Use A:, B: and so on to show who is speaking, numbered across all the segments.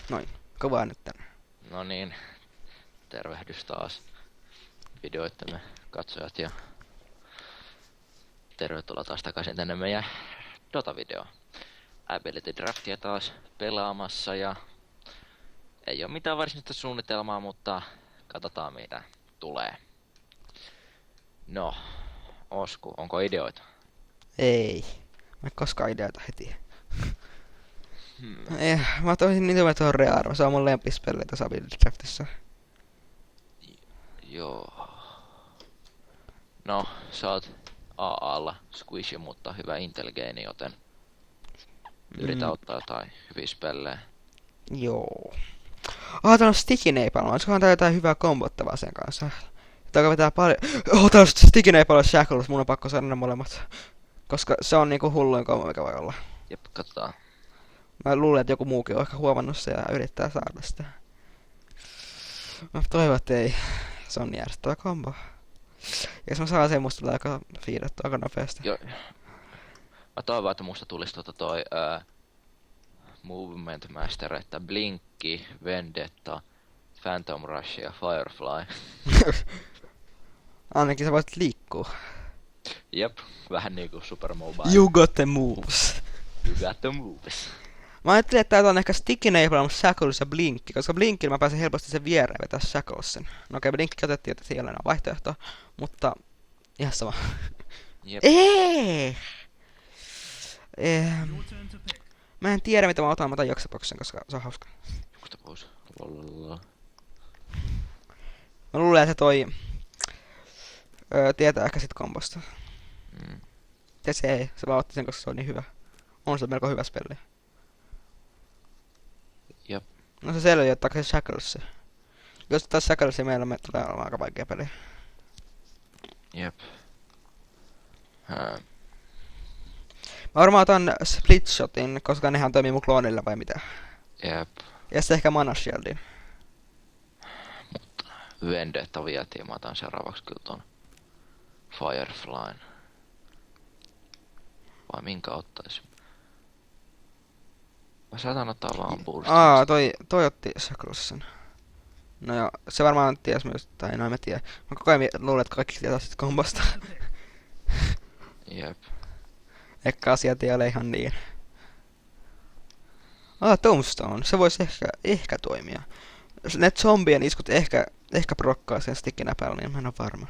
A: Noin, kovaa nyt tänne.
B: No niin, tervehdys taas videoittemme katsojat ja tervetuloa taas takaisin tänne meidän Dota-videoon. Ability Draftia taas pelaamassa ja ei oo mitään varsinaista suunnitelmaa, mutta katsotaan mitä tulee. No, Osku, onko ideoita?
A: Ei. Mä en koskaan ideoita heti. Mä toisin niitä tuohon Rearva. Se on mun lempispelli tässä Ability Draftissa.
B: Joo. No, sä oot AA:lla squishy, mutta hyvä intelligeeni, joten yritä ottaa jotain hyviä spellejä.
A: Joo. Täällä on Sticky Napalm. Olisikohan tää jotain hyvää kombottavaa sen kanssa? Täällä vetää paljon... täällä on Sticky Napalm ja Shackles. Mun on pakko saada ne molemmat. Koska se on niinku hulluin kombo, mikä voi olla.
B: Jep, katsotaan.
A: Mä luulen, että joku muukin on ehkä huomannut se ja yrittää saada sitä. Mä toivon, että ei. Se on järjestävä kombo. Ja jos mä saan sen, musta tulee aika fiidattu aika nopeasti.
B: Joo. Mä toivon, että musta tulisi toi Movement Master, että Blinkki, Vendetta, Phantom Rush ja Firefly.
A: Ainakin sä voit liikkua.
B: Jep, vähän niinku Super Mobile.
A: You got the moves.
B: You got the moves.
A: Mä ajattelin, että tää on ehkä Sticky Napalm, Shackles ja Blinkki, koska Blinkillä mä pääsen helposti sen viereen vetää Shacklesin. No okei, Blinkki otettiin, että siellä on vaihtoehto, mutta ihan sama.
B: Jep.
A: Mä en tiedä mitä mä otan Joksapoksen, koska se on hauska.
B: Juxtapose.
A: Mä luulen, että toi tietää ehkä sit kombosta. Ja se ei, se vaan otti sen, koska se on niin hyvä. On se melko hyvä spelli.
B: Jep.
A: No se selviää, ottaako se Shackles. Jos ottaa Shackles, meillä me tulee olemaan aika vaikea peli.
B: Jep.
A: Mä varmaan otan Split Shotin, koska nehän toimii mun kloonilla vai mitä.
B: Jep.
A: Ja sitten ehkä Mana Shieldin.
B: Mutta Vendetta vietiin, mä otan seuraavaksi kyllä ton Fireflyn. Vai minkä ottaisin? Mä saatan ottaa vaan Burstin.
A: Toi otti Shacklesin. No joo, se varmaan ties myös, tai no en mä tiedä. Mä koko ajan luulen, että kaikki tietää sit kombosta.
B: Jep.
A: Ehkä asiat ei ole ihan niin. Tombstone, se voisi ehkä toimia. Ne zombien iskut ehkä prokkaa sen stikkinäpällä, niin mä en oo varma.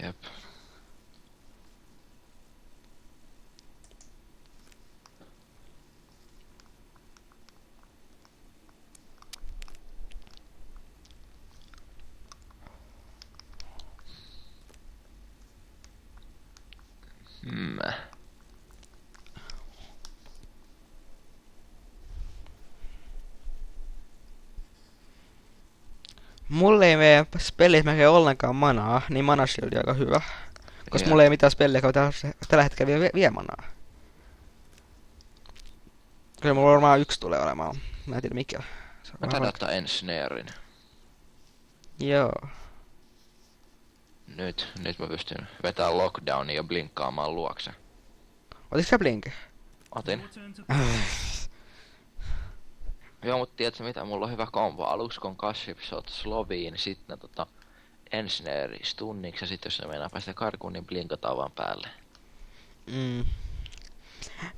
B: Jep.
A: Mulle ei mene spellit melkein ollenkaan manaa, niin Mana Shield on aika hyvä. Koska
B: Jep.
A: mulla ei mitään spelliä, joka tällä hetkellä vie manaa. Kyllä mulla varmaan yksi tulee olemaan. Mä en tiedä mikä.
B: Mä taidan ottaa Ensnarein.
A: Joo.
B: Nyt mä pystyn vetämään lockdownia ja blinkkaamaan luokse.
A: Otitko sä Blink?
B: Otin. Joo, mut tiedätkö mitä? Mulla on hyvä kombo. Aluksi kun Cassive Shot Sloviin, sitten Ensnare stunniksi ja sit jos ne meinaa päästä karkuun, niin blinkataan vaan päälle.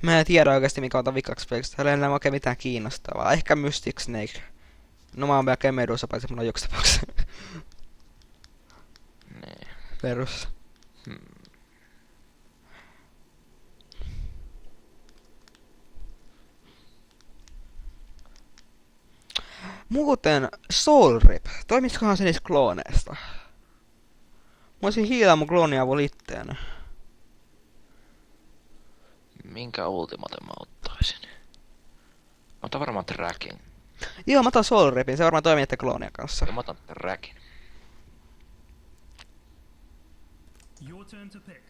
A: Mä en tiedä oikeesti mikä otan vikaksi pelistä. Täällä ei enää oikein mitään kiinnostavaa. Ehkä Mystic Snake. No mä oon melkein Medusa, paitsi mun on Joksapoksen.
B: Niin.
A: Perus. Muuten Soul Rip. Toimisikohan se niistä klooneista? Mä voisin hiilaa mun klooniavun litteenä.
B: Minkä ultimaten mä ottaisin? Mä otan varmaan Tracking.
A: Joo, mä otan Soul Ripin. Se varmaan toimii että kloonien kanssa.
B: Ja mä otan Tracking.
C: Your turn to pick.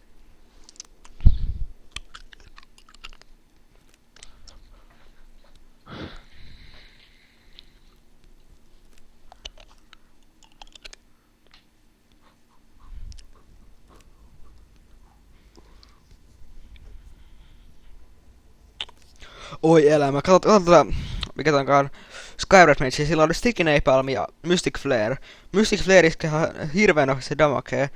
A: Oi elämä. Katsotaan, mikä tää onkaan. Skyward Mage, ja sillä oli Sticky Napalm ja Mystic Flare. Mystic Flare iskee ihan hirveen nopeasti damagea.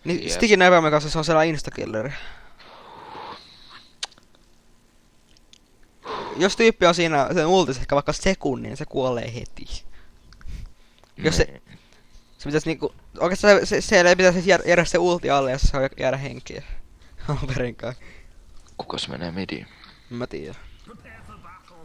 A: Niin
B: Jep.
A: Sticky Napalmin kanssa se on sellainen instakilleri. Jos tyyppi on siinä sen ultis ehkä vaikka sekunnin, niin se kuolee heti. Jos se...
B: Niin.
A: Se pitäis niinku... Oikeastaan se ei pitäisi jäädä se ulti alle, jos se saa jäädä henkiä. Alperinkaan.
B: Kukas menee midiin?
A: Mä tiedän.
C: Prepare for battle.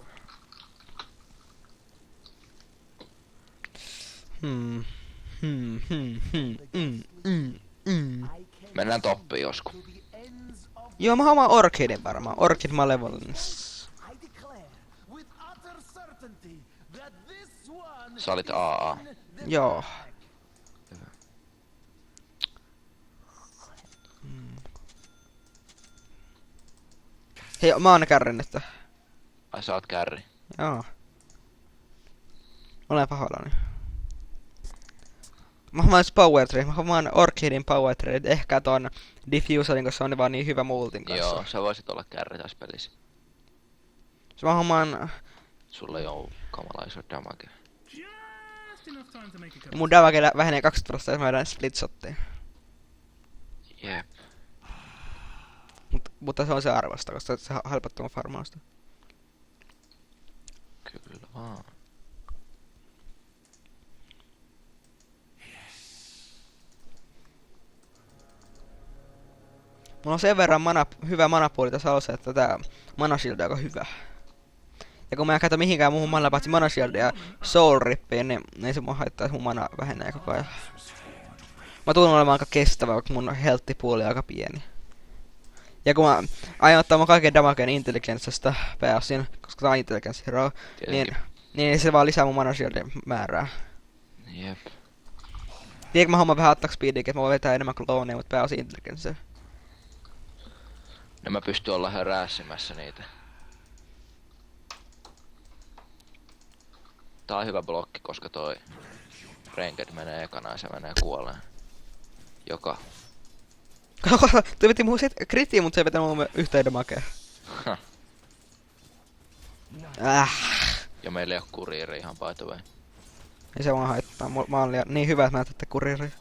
B: Mennään toppiin joskus.
A: Joo, mä haluan Orchidin varmaan. Orchid Malevolence.
B: Sä olit AA.
A: Joo. Hei, mä oon kärrin nyt.
B: Ai sä oot kärri.
A: Joo. Olen pahoillani. Mä haluan Power Trade. Mä haluan Orchidin Power Trade. Ehkä ton Diffuserin, koska se on vaan niin hyvä multin kanssa.
B: Joo, sä voisit olla kärri tässä pelissä.
A: Mä haluan...
B: Sulla ei oo kamala iso damage.
C: Just enough time to make a cup.
A: Mun damage vähenee 20%, jos mä vedän split shottiin.
B: Jep.
A: Mutta se on se arvosta, koska se helpottaa mun farmausta.
B: Kyllä vaan.
A: Mulla on sen verran hyvä manapuoli tässä alussa, että tää mana shield on aika hyvä. Ja kun mä en käytä mihinkään muuhun manalla paitsi mana shieldia ja soul rippiin, niin ei se mua haittaa, että mun mana vähenee koko ajan. Mä tulen olemaan aika kestävä, vaikka mun health-puoli on aika pieni. Ja kun mä aion ottaa mun kaiken damagen intelligenssasta pääosin, koska tää on intelligence hero, niin se vaan lisää mun mana shieldin määrää.
B: Jep.
A: Tiedätkö mä homman vähän attack speediä, että mä voin vetää enemmän klooneja, mutta pääosin intelligence.
B: No mä pystyn olla höräässimässä niitä. Tää on hyvä blokki, koska toi Ranked menee ekana ja se menee kuoleen. Joka.
A: Toi veti mun kritiin, mutta se ei vetänyt mun yhteen damagea.
B: Huh. Ja meillä ei oo kuriiri ihan by the way.
A: Ei se vaan haittaa. Mä oon niin hyvä, että mä näytän kuriiri.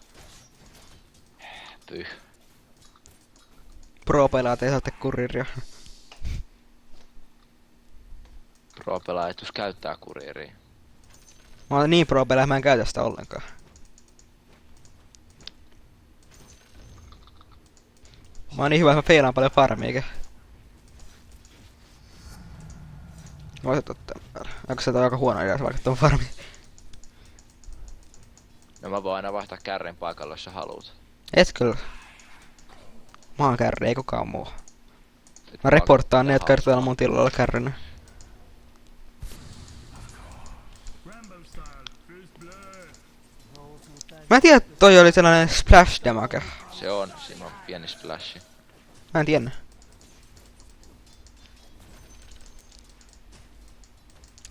B: Pyh.
A: Pro-pelaat ei saa kuriiria.
B: Pro-pelaajatus käyttää kuriiria.
A: Mä oon niin pro-pelaaja, mä en käytä sitä ollenkaan. Mä oon niin hyvä, että mä feilaan paljon farmiikin. Voisit ottaa määrä. Onko se aika huono idea, vaikka tuon farmi?
B: No mä voin aina vaihtaa kärrin paikalle, jos sä haluut.
A: Et kyllä. Mä oon kärri, ei kukaan muu.
B: Nyt
A: Mä reporttaan ne, jotka
B: hauskaa.
A: yrittävät mun tilalla kärrinä.
C: Rambo style. First blood.
A: Mä en tiedä, että toi oli sellainen splash damage.
B: Se on, siinä on pieni splashi.
A: Mä en tiedä.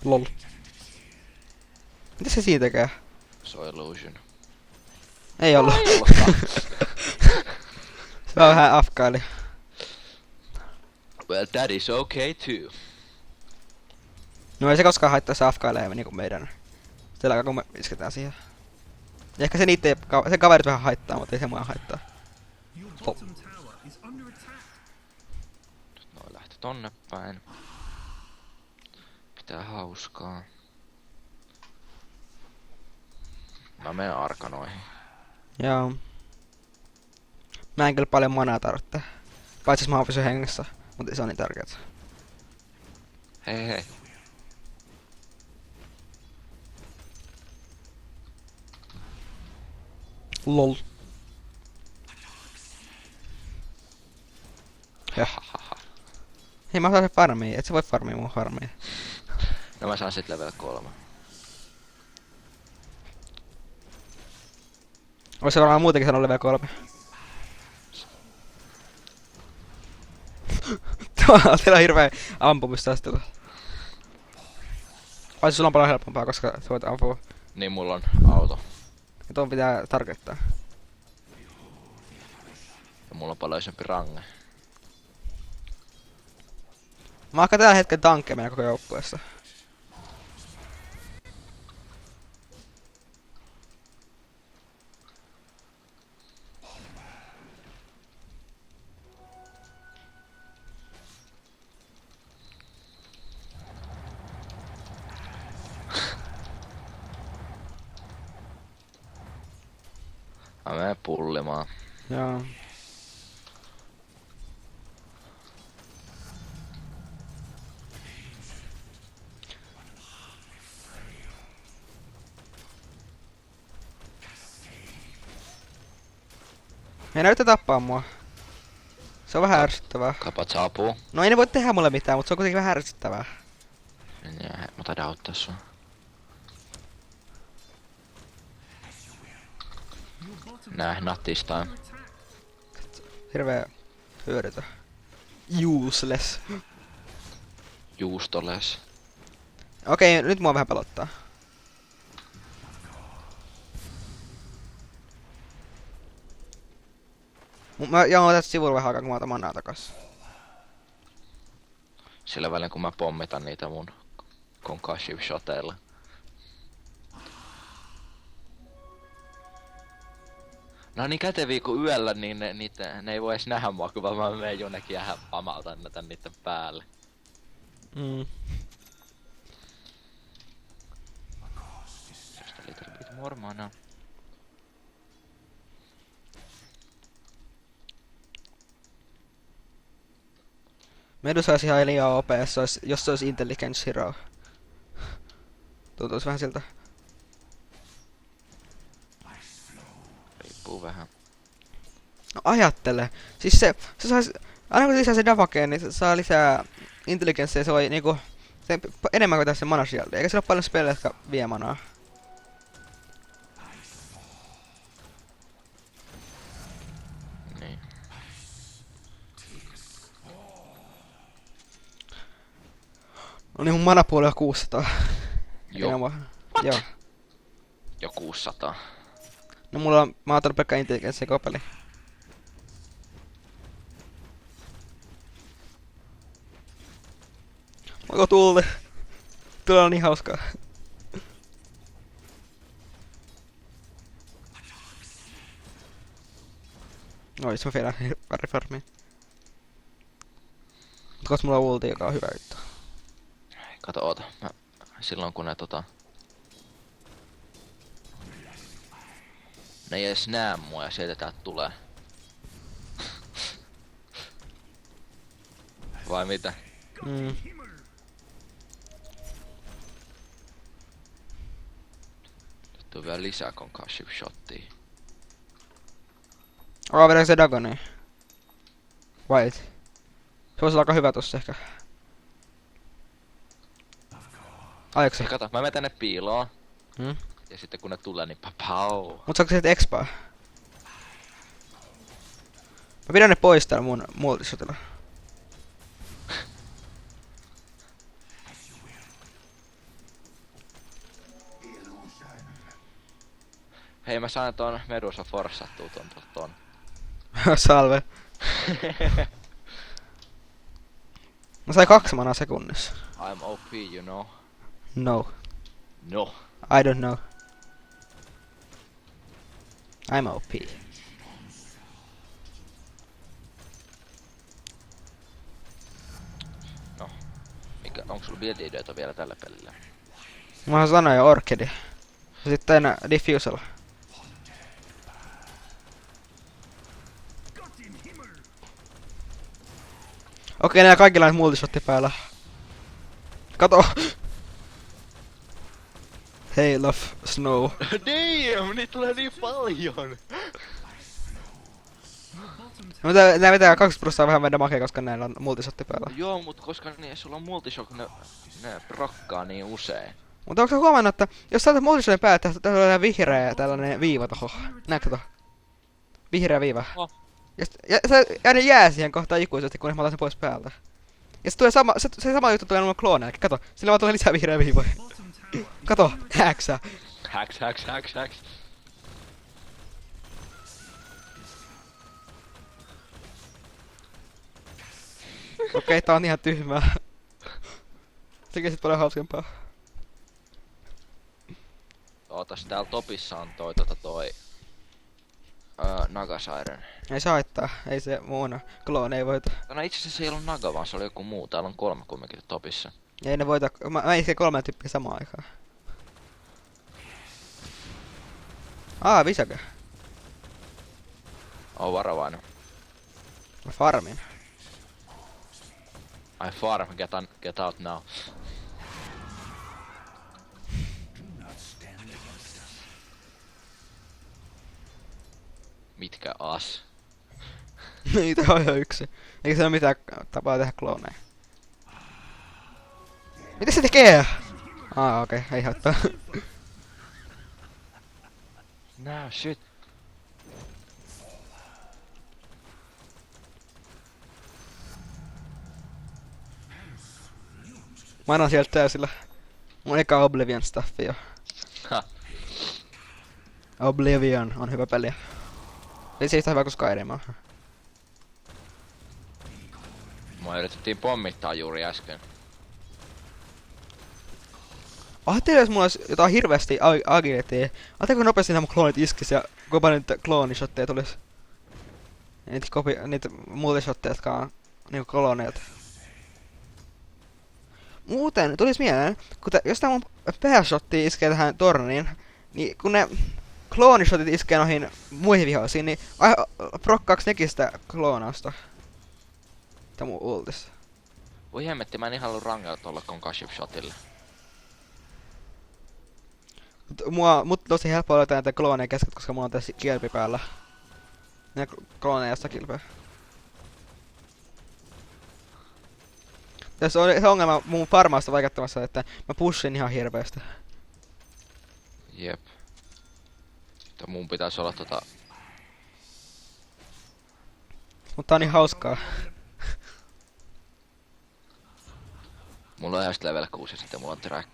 A: Lol. Mitä se siitä tekee?
B: Se on illusion.
A: Ei ollut.
B: Ei ollutkaan.
A: Se on vähän afkaili.
B: Well, that is okay too.
A: No ei se koskaan haittaa se afkailee niinku meidän. Sillä aikaa kun me isketään siihen. Ja ehkä se niitten sen kaverit vähän haittaa, mutta ei se mua haittaa.
C: Your bottom tower is under attack.
B: Nyt noin lähti tonne päin. Pitää hauskaa. Mä menen arkanoihin.
A: Joo. Mä en kyllä paljon manaa tarvitse. Paitsi jos mä pysyn hengessä. Mutta se on niin tärkeet.
B: Hei hei.
A: Lol.
B: Hahaha.
A: Hei mä saan se farmia, et sä voi farmia mun farmia.
B: No mä saan sit level 3.
A: Ois se varmaan muutenkin sanonut level 3. Teillä on hirveä ampumistastelu. Ai sulla on paljon helpompaa, koska sä voit ampua.
B: Niin mulla on auto.
A: Ja tuon pitää tarkoittaa.
B: Ja mulla on paljon isompi range.
A: Mä oon tällä hetken tankkeja meidän koko joukkueessa.
B: Mä menen pullimaan.
A: Joo. Ei näytä tappaa mua. Se on vähän ärsyttävää.
B: Kapat saapuu.
A: No ei ne voi tehdä mulle mitään, mutta se on kuitenkin vähän ärsyttävää.
B: Ja, mä taidan auttaa sua.
C: Your bottom
B: Nää natistaa.
C: under attack.
A: Hirveä hyödytä. Useless.
B: Juustoles.
A: Okei, nyt mua vähän pelottaa. Mä jaan tästä sivulla vähän aikaa, kun mä otan manaa takas.
B: Sillä välin kun mä pommitan niitä mun concussion shoteilla. No niin käteviä kun yöllä, niin ne ei voi edes nähdä mua, kun mä menen jonnekin ja pamautan niitten päälle.
A: Mm.
B: Just a little bit more mana.
A: Medusa olisi ihan liian OP, jos se olisi Intelligence Hero. Tuntuisi vähän siltä.
B: Riippuu vähän.
A: No ajattele. Siis se sais, aina kun se lisää se Davakeen, niin se saa lisää intelligenssiä, se voi niinku se enemmän kuin tässä mana shield. Eikä sillä ole paljon spellejä, jotka vie manaa.
B: Niin.
A: No niin mun manapuoli on 600.
B: Joo.
A: Joo.
B: Jo 600.
A: No mulla on, mä oon ottanut pelkkää intelligenssiä koko peli. Voiko tulli? Tuolla on niin hauskaa. Ois mä vielä farmiin. Koska mulla on ulti, joka on hyvä juttu.
B: Kato, oota. Silloin kun ne ei edes näe mua ja sieltä täältä tulee. Vai mitä?
A: Mm.
B: Nyt on vielä lisää concussion shottia.
A: Vedääkö se Dagoni? Wait. Se voisi olla aika hyvä tossa ehkä. Aiotko se?
B: Kato, mä menen tänne piiloon.
A: Hmm?
B: Ja sitten kun ne tulee, niin papau.
A: Mut saako se expaa? Mä pidän ne pois täällä mun multishotilla.
B: Hei, mä sain ton Medusa forsattua ton.
A: Salve. Mä sain 2 manaa sekunnissa.
B: I'm OP, you know.
A: No.
B: No.
A: I don't know. I'm OP.
B: No. Onko sulla build-ideoita vielä tällä pelillä?
A: Mä sanoin jo Orchidi. Ja sitten Diffusal. Okei, nää kaikilla on multishotti päällä. Kato! Hail of Snow.
B: Damn, niitä tulee niin paljon!
A: Nää vetää 2% vähän meidän makea, koska näillä on multishotti päällä.
B: Joo, mut koska sulla on multishock, ne prokkaa niin usein.
A: Mutta onko sä huomannut, että jos sä otat multishotin päälle, täällä on vihreä tällainen viiva tohon. Näetkö tohon? Vihreä viiva.
B: Oh.
A: Ja ne jää siihen kohtaan ikuisesti, kunnes mä otan sen pois päältä. Ja se tulee se sama juttu tulee noilla klooneilla. Kato, sillä vaan tulee lisää vihreä viivoja. Kato, häksä.
B: Hacks.
A: Okei, tää on ihan tyhmää. Tekee sit paljon hauskempaa.
B: Ootas, täällä topissa on toi Naga Siren.
A: Ei se haittaa, ei se muuna kloone ei voita.
B: No itse asiassa se ei ollut Naga, vaan se oli joku muu. Täällä on 3 kumminkin topissa.
A: Ei ne voita, mä isken 3 tyyppiä samaan aikaan. Visake.
B: Oo varovainen.
A: Mä farmin.
B: I farm, get out now. Mitkä as?
A: Niitä on jo yksi. Eikä se ole mitään tapaa tehdä klooneja. Mitä se tekee? Okei, ei haittaa.
B: No shit.
A: Mä annan sieltä täysillä. Mun eka Oblivion staffi jo.
B: Ha.
A: Oblivion on hyvä peli. Ei se yhtä hyvä kuin Skyrim on.
B: Mua yritettiin pommittaa juuri äsken.
A: Ajattelin, jos mulla olisi jotain hirveästi agilityä. Ajattelin, kun nopeasti nämä mun kloonit iskis ja kuinka paljon niitä kloonishotteja tulis. Niitä multishotteja, jotka on niinku klooneilta. Muuten tulis mieleen, jos tää mun pääshotti iskee tähän torniin, niin kun ne kloonishotit iskee noihin muihin vihoisiin, niin prokkaaks nekin sitä kloonausta? Tää mun ultis.
B: Voi hemmetti, mä en ihan halua rangailla tuolla concussion shotille.
A: Mut tosi helppo löytää näitä klooneja kesket, koska mulla on tässä kilpi päällä. Ne klooneja josta kilpeä. Tässä on se ongelma mun farmaasta vaikuttamassa, että mä pushin ihan hirveästi.
B: Jep. Mun pitäis olla
A: Mutta on niin hauskaa.
B: Mulla on ihan level 6 ja sitten mulla on track.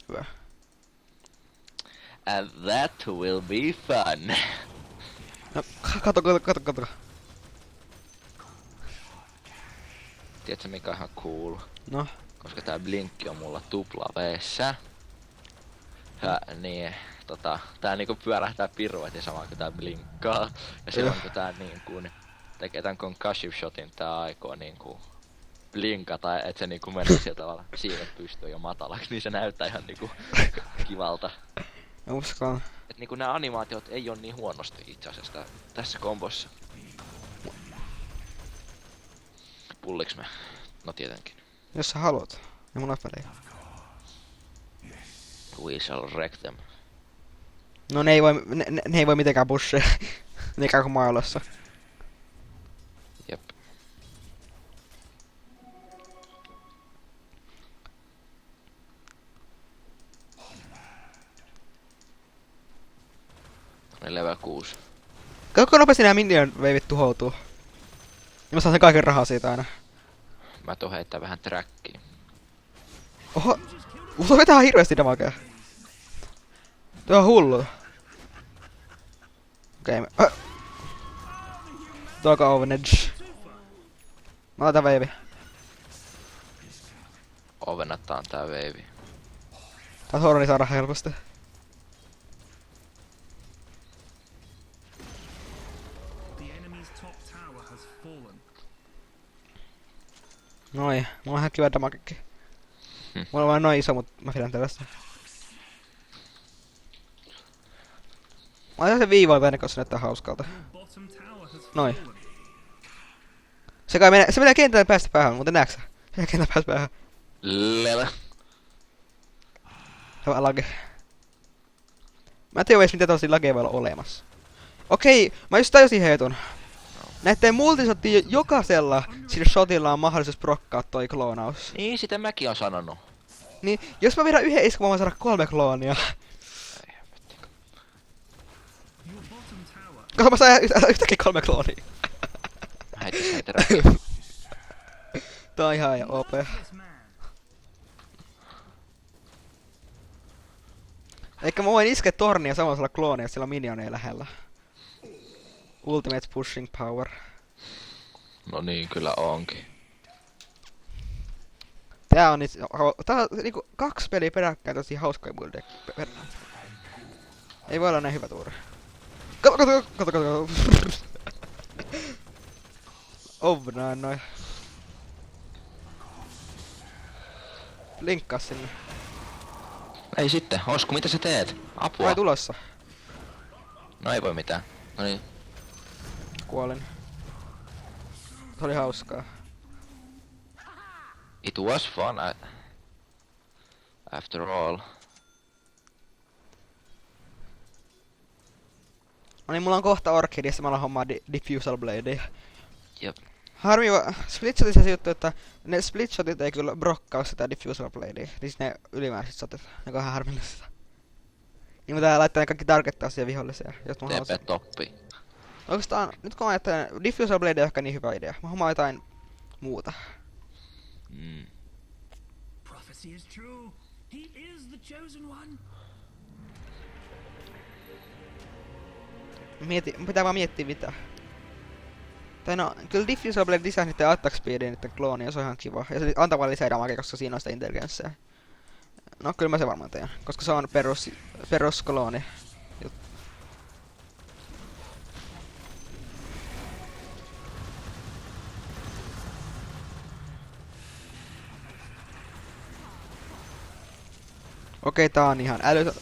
A: Hyvä.
B: And that will be fun.
A: No, kato.
B: Tiedätkö mikä on ihan cool?
A: No.
B: Koska tää blinkki on mulla tupla veessä. Ja niin, tää niinku pyörähtää piruet ja samaan kun tää blinkkaa. Ja silloin kun tää niinku tekee tän concussion shotin, tää aikoo niinku blinkata, et se niinku menee sieltä tavalla siivet pystyy jo matalaksi, niin se näyttää ihan niinku kivalta.
A: Mä uskon.
B: Et niinku nää animaatiot ei oo niin huonosti itse asiassa tässä kombossa. Pulliks me? No tietenkin.
A: Jos sä haluat. Ja mun on pelejä.
B: We shall wreck them.
A: No ne ei voi mitenkään pushia. Ne käy kuin mailassa.
B: Jep. Oli level 6.
A: Kuinka nopeasti nää minion veivit tuhoutuu? Ja mä saan sen kaiken rahaa siitä aina.
B: Mä tuun heittää vähän trackiin.
A: Oho! Tuo vetää hirveesti damagea. Tuo on hullu. Okei, tuo on Ovenedge. Mä laitan veivi.
B: Ovenattaan tää veivi.
A: Tää Thorni saadaan helposti.
C: The enemy's top tower has fallen.
A: Noi, mulla on ihan kiva damagekin. Mulla on vaan noin iso, mut mä pidän tällaista. Mä laitan sen viivoille ennen kuin se näyttää hauskalta.
C: Bottom tower has
A: Noi.
C: fallen.
A: Se menee kentälle päästä päähän, mutta näetkö sä? Se menee kentälle päästä päähän.
B: Lele.
A: Hyvä lage. Mä en tiedä edes mitä tollasia lageja voi olla olemassa. Okei, mä just tajusin heitun. Näitten multisottien jokaisella sillä shotilla on mahdollisuus prokkaa toi kloonaus.
B: Niin, sitä mäkin on sanonut.
A: Niin, jos mä vedän yhden iskun, mä voin saada 3 kloonia.
B: Ei hemmetti.
C: Your bottom tower
A: Koska mä saan yhtäkkiä 3 kloonia.
B: Mä heitin sen trackiin.
A: Tää on ihan OP.
C: this man.
A: Eikä mä voin iskeä tornia samalla olla kloonia, jos sillä on minioneja lähellä. Ultimate pushing power.
B: No niin, kyllä onkin.
A: Tää on niinku 2 peliä peräkkäin tosi hauskoja buildeja. Ei voi olla näin hyvä tuuri. Kato. Ovnaan noin. Linkkaa sinne.
B: Ei sitten, Osku, mitä sä teet? Apua.
A: Vai tulossa?
B: No ei voi mitään. No niin.
A: kuolin. Se oli hauskaa.
B: It was fun after all.
A: No niin, mulla on kohta Orchidiassa, mä alan hommaa Diffusal Bladea.
B: Jep.
A: Harmi, Splitshotissa se juttu, että ne Splitshotit ei kyllä brokkaa sitä Diffusal Bladea. Siis ne ylimääräiset shotit, joka on ihan harmillista. Niin mä tää laittaa ne kaikki targettaa vihollisia, jos mä haluaisin.
B: TP toppi.
A: Oikeastaan, nyt kun mä ajattelen, Diffusal Blade on ehkä niin hyvä idea. Mä hommaan jotain muuta.
B: Mm.
C: Prophecy is true. He is the chosen one.
A: Pitää vaan miettiä mitä. Tai no, kyllä Diffusal Blade lisää niitten attack speediin niitten kloonia, se on ihan kiva. Ja se antaa vaan lisää damagia, koska siinä on sitä intelligenssiä. No kyllä mä se varmaan teen, koska se on perus klooni. Okei, tää on ihan älytön.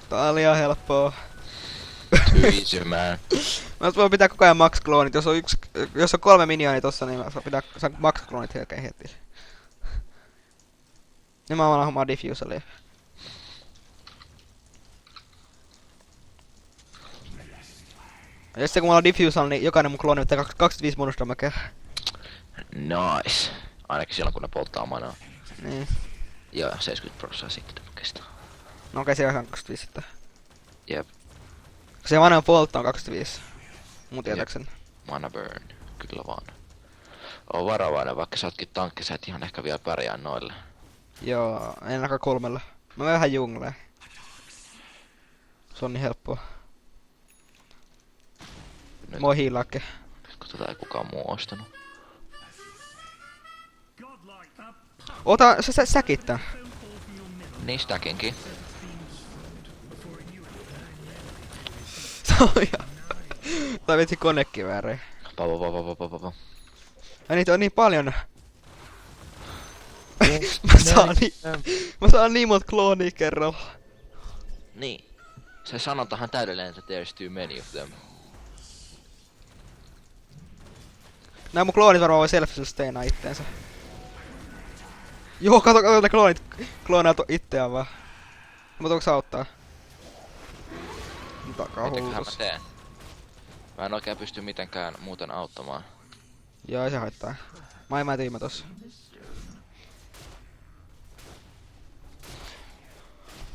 A: Tää on liian helppoa.
B: Too easy, man.
A: Mä voin pitää koko ajan max-kloonit, jos on 3 minionia tossa, niin mä pitää max-kloonit heti. Niin mä vaan hommaa Diffusalia. Ja sitten kun mulla on Diffusal, niin jokainen mun klooni ottaa 25 bonusdamagea.
B: Nice. Ainakin silloin kun ne polttaa manaa.
A: Niin.
B: Joo, 70% sikkitämäkestä.
A: No okei, se on 25 sitten.
B: Jep.
A: Se vanha poltto on 25. Mun tietääkseni.
B: Mana burn. Kyllä vaan. Oo varovainen, vaikka sä ootkin tankki, sä et ihan ehkä vielä pärjää noille.
A: Joo, en ainakaan 3. Mä menen vähän jungleen. Se on niin helppoa.
B: Nyt,
A: Moi hiilaakke.
B: nyt kun tätä ei kukaan muu ostanut.
C: Godlike. A
A: Ota se säkittää.
B: Niin stackinkin.
A: Se on ihan... Tai vitsi konekiväärejä.
B: Pa.
A: Ja niitä on niin paljon. mä saan niin monta kloonia kerralla.
B: Niin. Se sanontahan täydellinen, että there's too many of them.
A: Nää mun kloonit varmaan voi self-sustainaa itteensä. Joo, kato ne kloonit. Kloonaa itseään vaan. Mutta onko se auttaa?
B: Mitäköhän mä
A: Takahullutus.
B: teen? Mä en oikein pysty mitenkään muuten auttamaan.
A: Joo, ei se haittaa. Mä en tyymä tossa.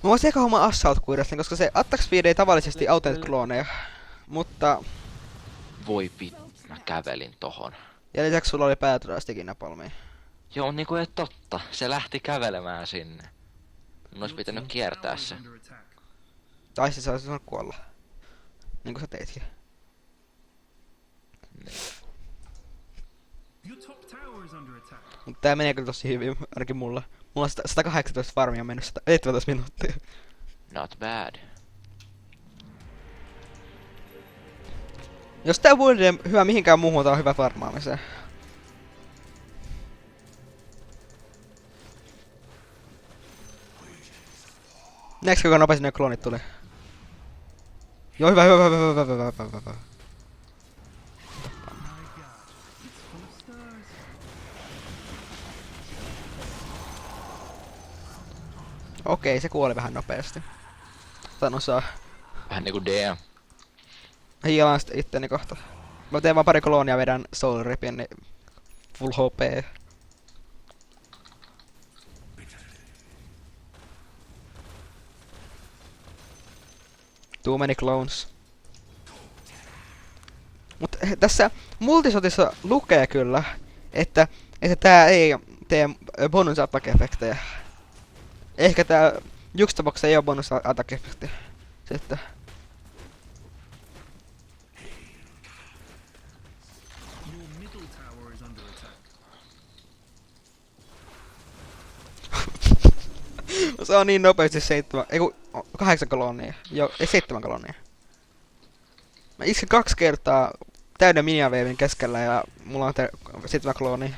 A: Mä voisin ehkä hommaa Assault Quirrestin, koska se attack speed ei tavallisesti auta klooneja. Mutta...
B: Voi mä kävelin tohon.
A: Ja lisäksi sulla oli päätyrästikin napalmia.
B: Joo, niinku et totta. Se lähti kävelemään sinne. Mun ois pitänyt kiertää se.
C: under attack.
A: Tai se saisi sanonut kuolla. Niinku sä teitkin.
C: Your top tower is under attack.
A: Mut tää menee kyllä tosi hyvin, ainakin mulla. Mulla on 118 farmia mennyt 17 minuuttia.
B: Not bad.
A: Jos tää bude hyvä mihinkään muuhun, tää on hyvä farmaamiseen. Näetkö kuinka nopeasti ne kloonit tuli? Joo, hyvä. Okei, se kuoli vähän nopeasti. Otan osaa.
B: Vähän niinku DM.
A: Hiilaan sitten itteni kohta. Mä teen vaan pari kloonia, vedän Soul Ripin, niin full HP. Too many clones. Mut tässä multisotissa lukee kyllä, että tää ei tee bonus attack efektejä. Ehkä tää Juxtabox ei oo bonus attack efekti. Sitten.
C: Your middle tower is under attack.
A: Se on niin nopeasti 8 kolonia. Joo, ei 7 kolonia. Mä isken 2 kertaa täyden miniaveivin keskellä ja mulla on 7 kloonia.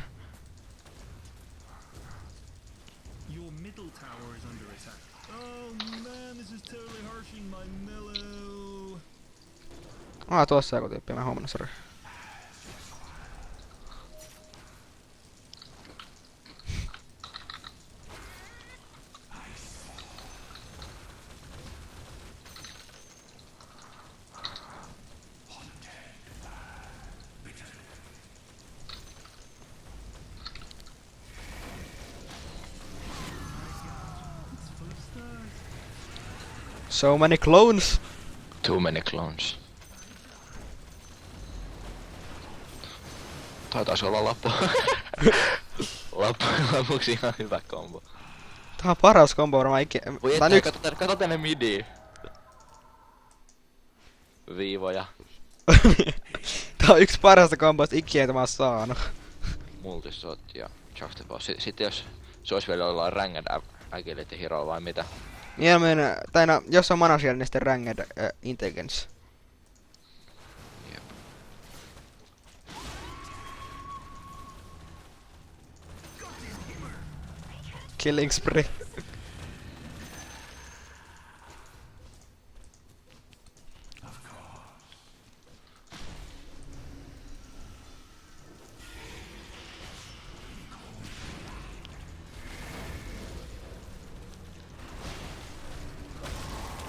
C: Your middle tower is under attack. Oh man, this is totally harshing my mellow.
A: Tuossa joku tyyppi, mä huomannut, sori.
C: It's full of stars.
A: So many clones!
B: Too many clones. Taitaisi olla loppu. Lopuksi ihan hyvä kombo.
A: Tää on paras kombo varmaan ikinä.
B: Voi
A: Tää on
B: ettei,
A: yks...
B: kato tänne midiin. Viivoja.
A: Tää on yks parasta komboista ikinä, mitä mä oon saanut.
B: Multisot ja Juxtapose. Sitten jos se olisi vielä jollain Ranged Agility Hero vai mitä?
A: Niin tai no, jos on mana siellä, niin sitten Ranged Intelligence.
B: Jep.
A: Killing spree.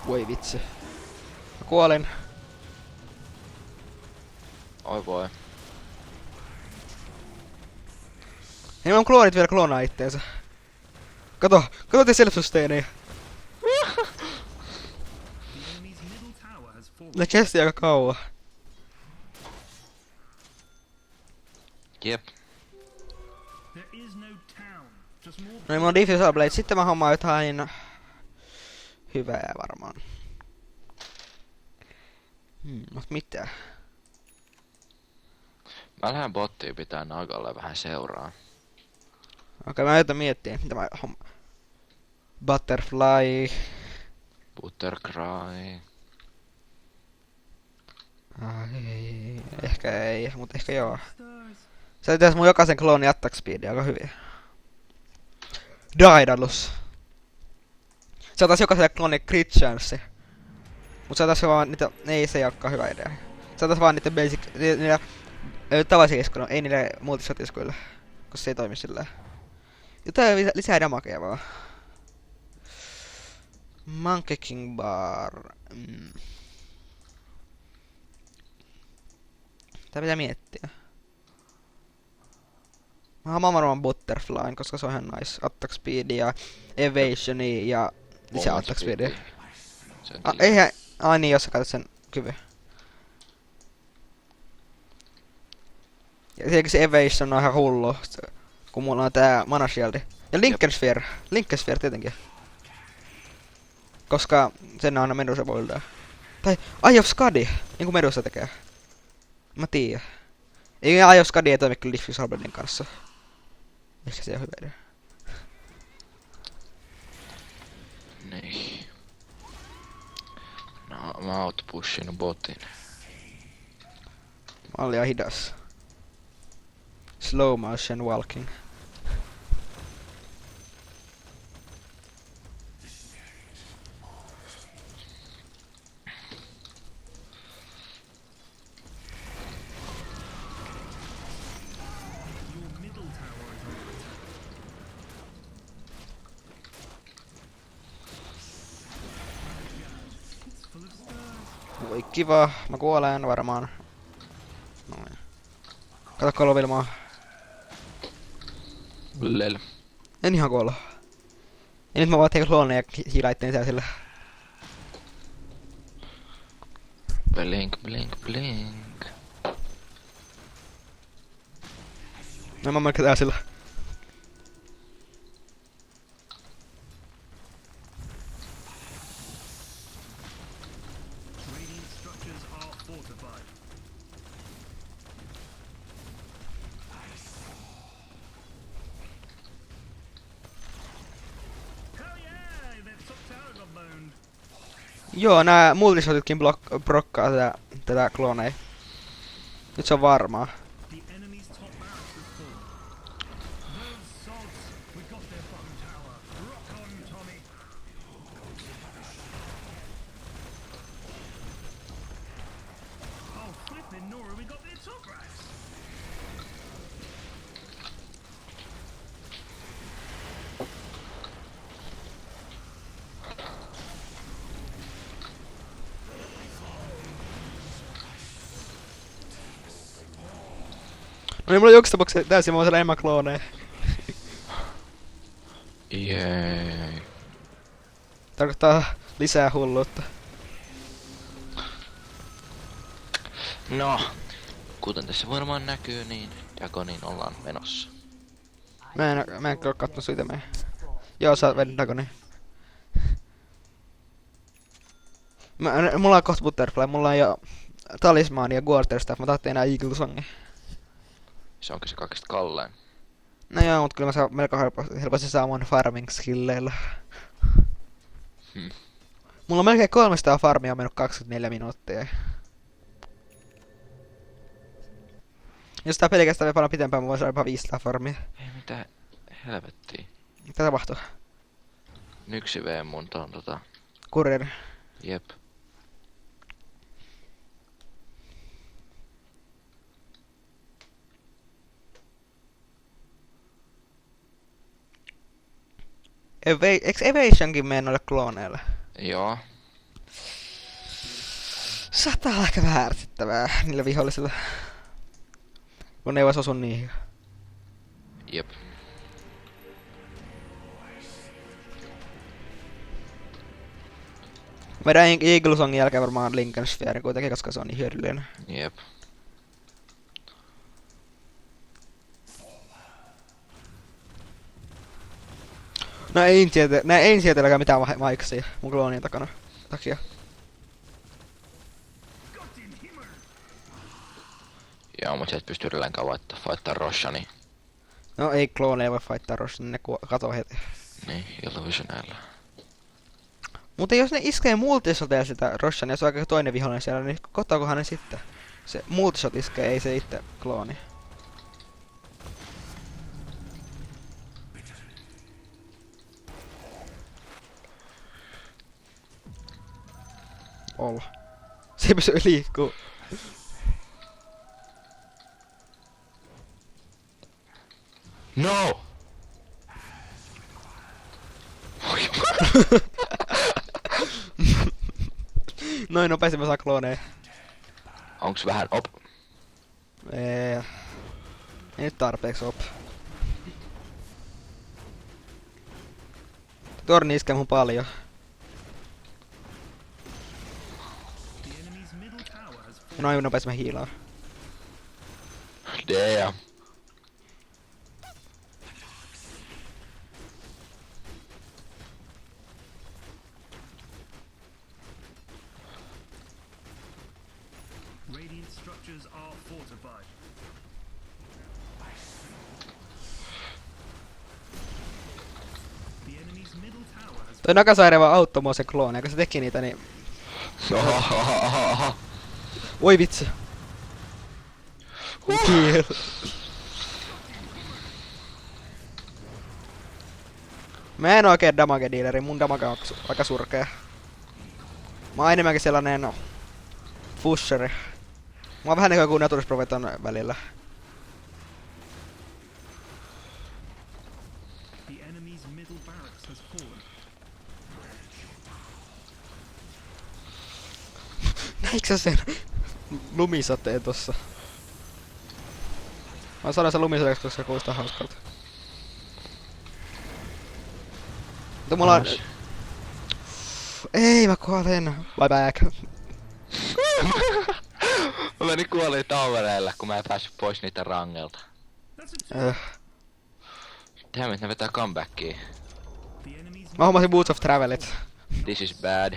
A: Voi vitsi. Mä kuolin.
B: Oi voi.
A: Ei mun kloonit vielä kloonaa itteensä. Kato te self-sustainia.
C: The enemy's middle tower has fallen.
A: Ne kesti aika kauan.
B: Jep.
C: There is no town, just more.
A: No niin, mulla on Diffusal Blade. Sitten mä hommaan jotain... hyvää varmaan. Mut mitä?
B: Mä lähden bottiin pitää Nagalle vähän seuraa.
A: Okei, mä yritän miettiä, mitä mä homma. Butterfly.
B: Buttercry.
A: Ai, ehkä ei, mut ehkä joo.
C: Stars.
A: Se pitäis mun jokaisen kloonin attack speedia aika hyviä. Daedalus. Se otais jokaiselle kloonille crit chance. Mut se otais vaan niitä... Ei se ei ookaan hyvä idea. Se otais vaan niitä basic... Niillä... Tavallisia iskuilla, ei niille multisot iskuille. Koska se ei toimi silleen. Jotain lisää damagea vaan. Monkey King Bar. Tää pitää miettiä. Mä hamaan varmaan Butterflyn, koska se on ihan nice. Attack speedia, evasionia ja lisää
B: Moment
A: attack speedia.
B: Se on
A: Eihän... Ai niin, jos sä katsot sen kyvyn. Ja tietenkin se evasion on ihan hullu, kun mulla on tää mana shieldi. Ja Linken Sphere. Linken Sphere tietenkin. Koska sen on aina Medusa buildaa. Tai Eye of Skadi, niinku Medusa tekee. Mä tiedän. Ei Eye of Skadi ei toimi kyllä Diffusal Bladen kanssa. Ehkä se on hyvä idea.
B: Niin. No, mä outpushin botin.
A: Mä olin liian hidas. Slow motion walking.
C: Your middle tower is under attack. It's full of stars.
A: Voi kiva, mä kuolen varmaan. Noin. Kato kolvilmaa.
B: Lel.
A: En ihan kuolla. Ja nyt mä vaan teen klooneja ja hiilaitteen sillä.
B: Blink, blink, blink.
A: No mä melkein tää sillä.
C: Radiant structures are fortified. Hell yeah! That top tower got boned.
A: Joo, nää multisotitkin brokkaa tätä kloonei. Nyt se on varmaa.
C: The enemy's top barracks is full. Those sods, we got their bottom tower. Rock on, Tommy.
A: No niin, mulla on joka tapauksessa täysin mä voin enemmän klooneja.
B: Jee.
A: Tarkoittaa lisää hulluutta.
B: No, kuten tässä varmaan näkyy, niin Dagoniin ollaan menossa.
A: Mä en kyllä kattonut siitä meidän. Joo, sä vedit Dagoniin. Mulla on kohta Butterfly, mulla on jo Talisman ja Quarterstaff, mä tahtin enää Eagle Songin.
B: Se onkin se kaikista kallein.
A: No joo, mut kyllä mä saan melko helposti saamaan farming skilleillä. Mulla on melkein 300 farmia mennyt 24 minuuttia. Jos tää peli kestää vielä paljon pitempään, mä voin saada jopa 500 farmia.
B: Ei mitä helvettiä.
A: Mitä tapahtuu?
B: Yksi V mun ton
A: Kurjeri.
B: jep.
A: Eiks Evasionkin mene noille klooneille?
B: Joo.
A: Saattaa olla ehkä vähän ärsyttävää niillä vihollisilla. Kun ne ei vois osua niihin.
B: Jep.
A: Meidän Eagle Songin jälkeen varmaan Lincoln Sphere kuitenkin, koska se on niin hyödyllinen.
B: Jep.
A: No ei sieltä mitään maiksia mun kloonien takana takia.
B: Joo, mut sä et pysty edelleenkään fightaa Roshani.
A: No ei klooneja voi fightaa Roshan, ne katoo heti.
B: Niin, Illuvisioneilla.
A: Mutta jos ne iskee multisoteja sitä Roshan, ja se on aika toinen vihollinen siellä, niin kohtaakohan ne sitten? Se multisot iskee, ei se itse klooni. Olla. Se ei pysy liikkuu.
B: No!
A: Noin nopeasti mä saan klooneja.
B: Onks vähän op?
A: Ei nyt tarpeeksi op. Torni iskee mun paljon. Noin nopeasti mä hiilaan.
B: Damn.
C: Radiant structures are fortified. The enemy's middle tower has
A: Toi Nakasaire vaan auttoi mua se klooni, kun se teki niitä niin... Oi vitsi. Kill. Mä en oikein damage dealeri, mun damage on aika surkea. Mä oon enemmänkin sellainen no, pusheri. Mä oon vähän niinku joku naturisprofeton välillä.
C: the enemy's middle barracks has fallen.
A: Näitkö sä sen lumisateen tossa? Mä sanon sen lumisateeksi, koska se kuulostaa hauskalta. Mutta mulla on...
B: Nice.
A: Ei mä kuolen. Bye back.
B: Mä menin kuoliin tovereille, kun mä en päässyt pois niitä rangelta.
C: That's a
B: Damn it, ne vetää comebackia.
C: the enemy's
A: Mä hommasin Boots of Travelit.
B: This is bad.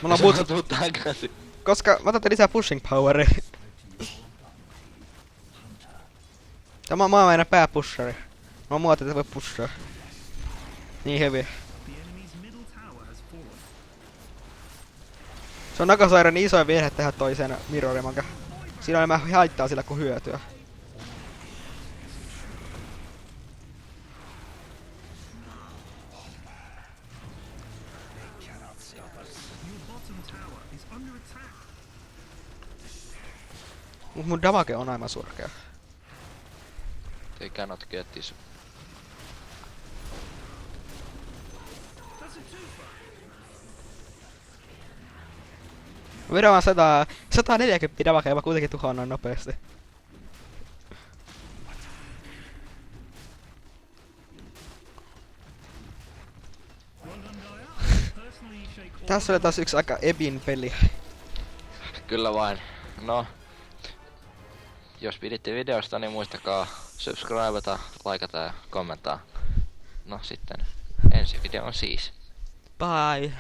A: Mulla on Boots of...
B: tuu takaisin.
A: Koska mä otan lisää pushing poweria. Mä oon aina pääpusheri. Mä oon muuta, että voi pushaa. Niin heavy.
C: the enemy's middle tower has fallen.
A: Se on Nakasairen isoin virhe tehdä toiseen mirrorimanka. Siinä on enemmän haittaa sillä kuin hyötyä.
C: Your bottom tower is under attack.
A: Mut mun damage on aivan surkea.
B: They cannot get this.
C: That's a twofer.
A: Vedän vaan 140 damagea ja mä kuitenkin tuhoan noin nopeasti. Tässä oli taas yksi aika ebin peli.
B: Kyllä vain. No, jos piditte videosta, niin muistakaa subscribeta, likeata ja kommentaa. No sitten, ensi video on siis.
A: Bye.